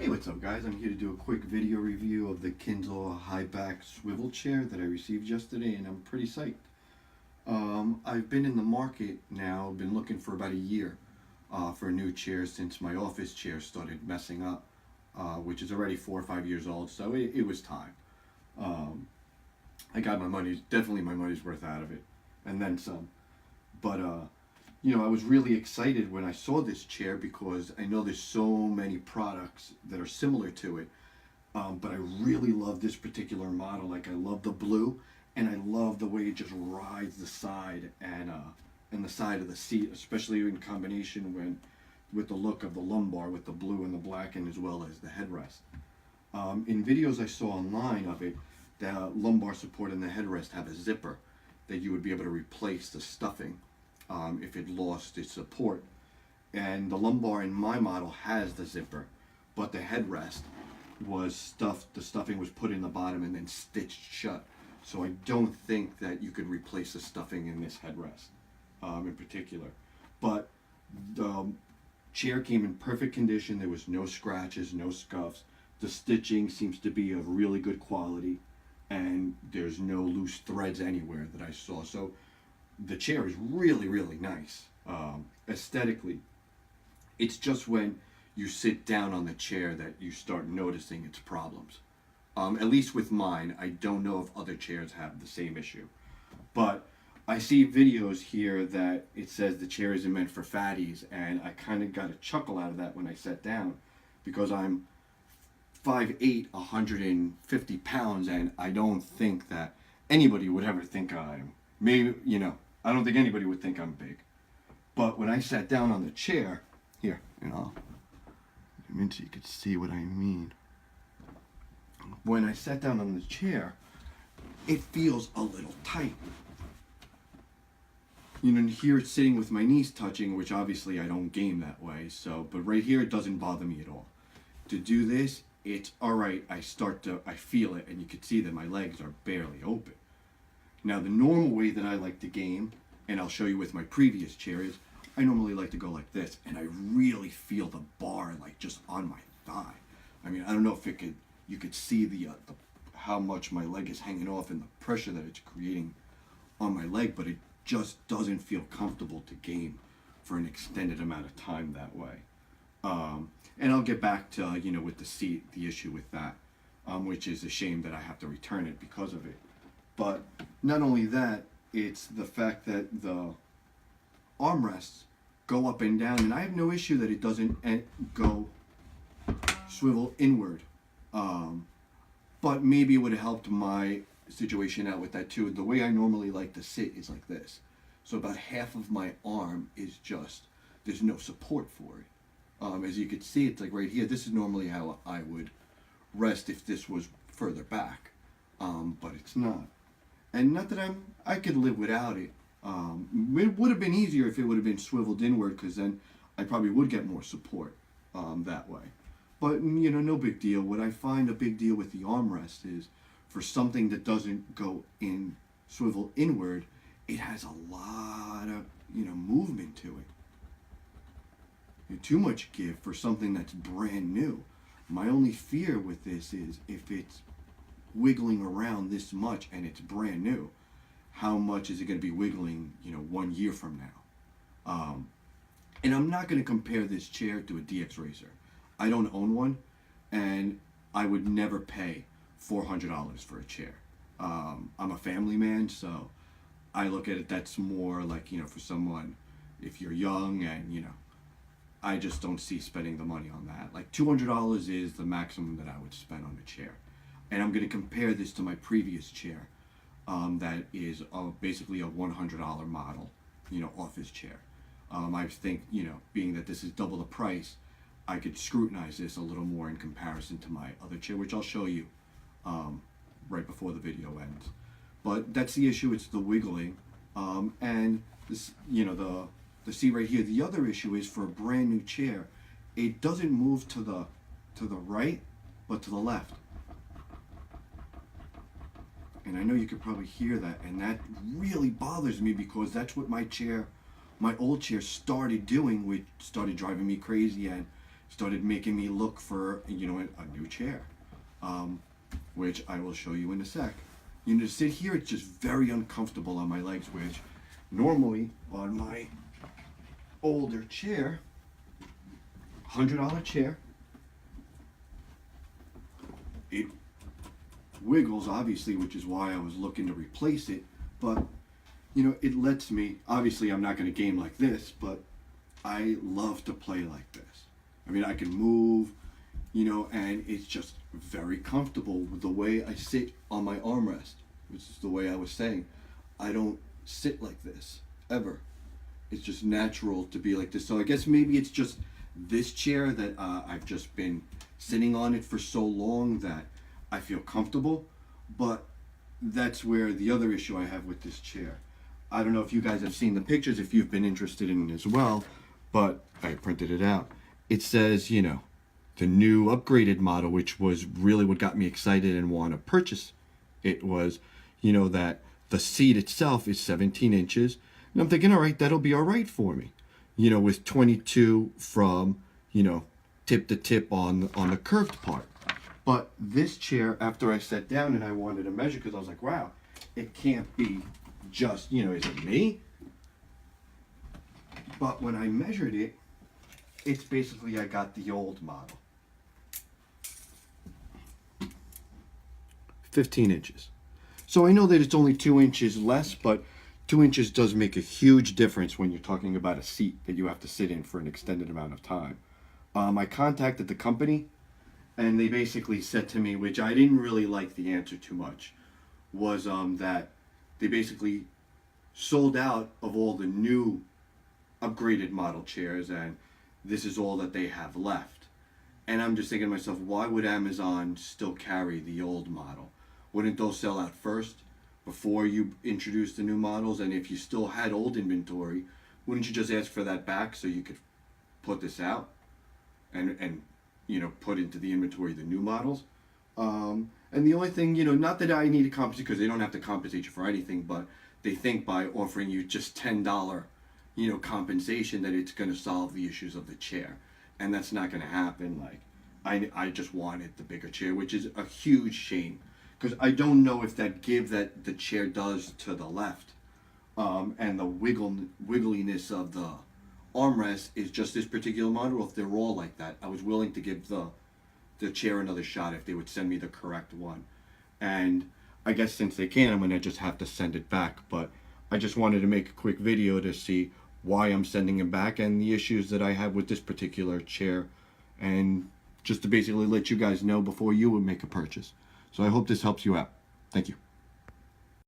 Hey, what's up guys? I'm here to do a quick video review of the Kinsal high back swivel chair that I received yesterday, and I'm pretty psyched. I've been in the market now, been looking for about a year for a new chair since my office chair started messing up, which is already 4 or 5 years old, so it was time. Um, I got definitely my money's worth out of it, and then some. But I was really excited when I saw this chair because I know there's so many products that are similar to it. But I really love this particular model. Like, I love the blue, and I love the way it just rides the side and the side of the seat, especially in combination with the look of the lumbar with the blue and the black, and as well as the headrest. In videos I saw online of it, the lumbar support and the headrest have a zipper that you would be able to replace the stuffing if it lost its support. And the lumbar in my model has the zipper, but the headrest was stuffed, the stuffing was put in the bottom and then stitched shut. So I don't think that you could replace the stuffing in this headrest in particular. But the chair came in perfect condition. There was no scratches, no scuffs. The stitching seems to be of really good quality, and there's no loose threads anywhere that I saw. So the chair is really, really nice aesthetically. It's just when you sit down on the chair that you start noticing its problems. At least with mine. I don't know if other chairs have the same issue. But I see videos here that it says the chair isn't meant for fatties, and I kind of got a chuckle out of that when I sat down, because I'm 5'8", 150 pounds, and I don't think that anybody would ever think I'm, maybe, I don't think anybody would think I'm big. But when I sat down on the chair, here, so you could see what I mean. When I sat down on the chair, it feels a little tight. Here it's sitting with my knees touching, which obviously I don't game that way, but right here it doesn't bother me at all. To do this, it's alright. I feel it, and you can see that my legs are barely open. Now, the normal way that I like to game, and I'll show you with my previous chair, is I normally like to go like this, and I really feel the bar like just on my thigh. I mean, I don't know if you could see the how much my leg is hanging off and the pressure that it's creating on my leg, but it just doesn't feel comfortable to game for an extended amount of time that way. And I'll get back to, with the seat, the issue with that, which is a shame that I have to return it because of it. But not only that, it's the fact that the armrests go up and down, and I have no issue that it doesn't go swivel inward. But maybe it would have helped my situation out with that too. The way I normally like to sit is like this. So about half of my arm is just, there's no support for it. As you can see, it's like right here. This is normally how I would rest if this was further back, but it's not. And not that I could live without it. It would have been easier if it would have been swiveled inward, because then I probably would get more support that way. But no big deal. What I find a big deal with the armrest is, for something that doesn't go in swivel inward, it has a lot of movement to it. Too much give for something that's brand new. My only fear with this is, if it's wiggling around this much and it's brand new, how much is it going to be wiggling 1 year from now? And I'm not going to compare this chair to a DX Racer. I don't own one, and I would never pay $400 for a chair. I'm a family man, so I look at it, that's more like, for someone, if you're young, and I just don't see spending the money on that. Like, $200 is the maximum that I would spend on a chair. And I'm going to compare this to my previous chair, that is basically a $100 model, office chair. I think, being that this is double the price, I could scrutinize this a little more in comparison to my other chair, which I'll show you right before the video ends. But that's the issue. It's the wiggling, and this, the seat right here. The other issue is, for a brand new chair, it doesn't move to the right, but to the left. And I know you could probably hear that, and that really bothers me, because that's what my old chair started doing, which started driving me crazy. And started making me look for, a new chair, which I will show you in a sec. To sit here, it's just very uncomfortable on my legs, which normally on my older chair, $100 chair, it wiggles, obviously, which is why I was looking to replace it, but it lets me, obviously I'm not going to game like this, but I love to play like this. I mean, I can move, and it's just very comfortable with the way I sit on my armrest, which is the way I was saying. I don't sit like this, ever. It's just natural to be like this. So I guess maybe it's just this chair that I've just been sitting on it for so long that I feel comfortable, but that's where the other issue I have with this chair. I don't know if you guys have seen the pictures, if you've been interested in it as well, but I printed it out. It says, the new upgraded model, which was really what got me excited and want to purchase it, was, that the seat itself is 17 inches. And I'm thinking, all right, that'll be all right for me, with 22 from, tip to tip on the curved part. But this chair, after I sat down and I wanted to measure, because I was like, wow, it can't be just, is it me? But when I measured it, it's basically, I got the old model. 15 inches. So I know that it's only 2 inches less, but 2 inches does make a huge difference when you're talking about a seat that you have to sit in for an extended amount of time. I contacted the company, and they basically said to me, which I didn't really like the answer too much, was that they basically sold out of all the new upgraded model chairs, and this is all that they have left. And I'm just thinking to myself, why would Amazon still carry the old model? Wouldn't those sell out first before you introduce the new models? And if you still had old inventory, wouldn't you just ask for that back so you could put this out and put into the inventory the new models? And the only thing, not that I need to compensate, because they don't have to compensate you for anything, but they think by offering you just $10, compensation, that it's going to solve the issues of the chair. And that's not going to happen. Like, I just wanted the bigger chair, which is a huge shame, because I don't know if that give that the chair does to the left, and the wiggliness of the armrest is just this particular model, or if they're all like that. I was willing to give the chair another shot if they would send me the correct one. And I guess since they can't, I'm going to just have to send it back. But I just wanted to make a quick video to see why I'm sending it back and the issues that I have with this particular chair, and just to basically let you guys know before you would make a purchase. So I hope this helps you out. Thank you.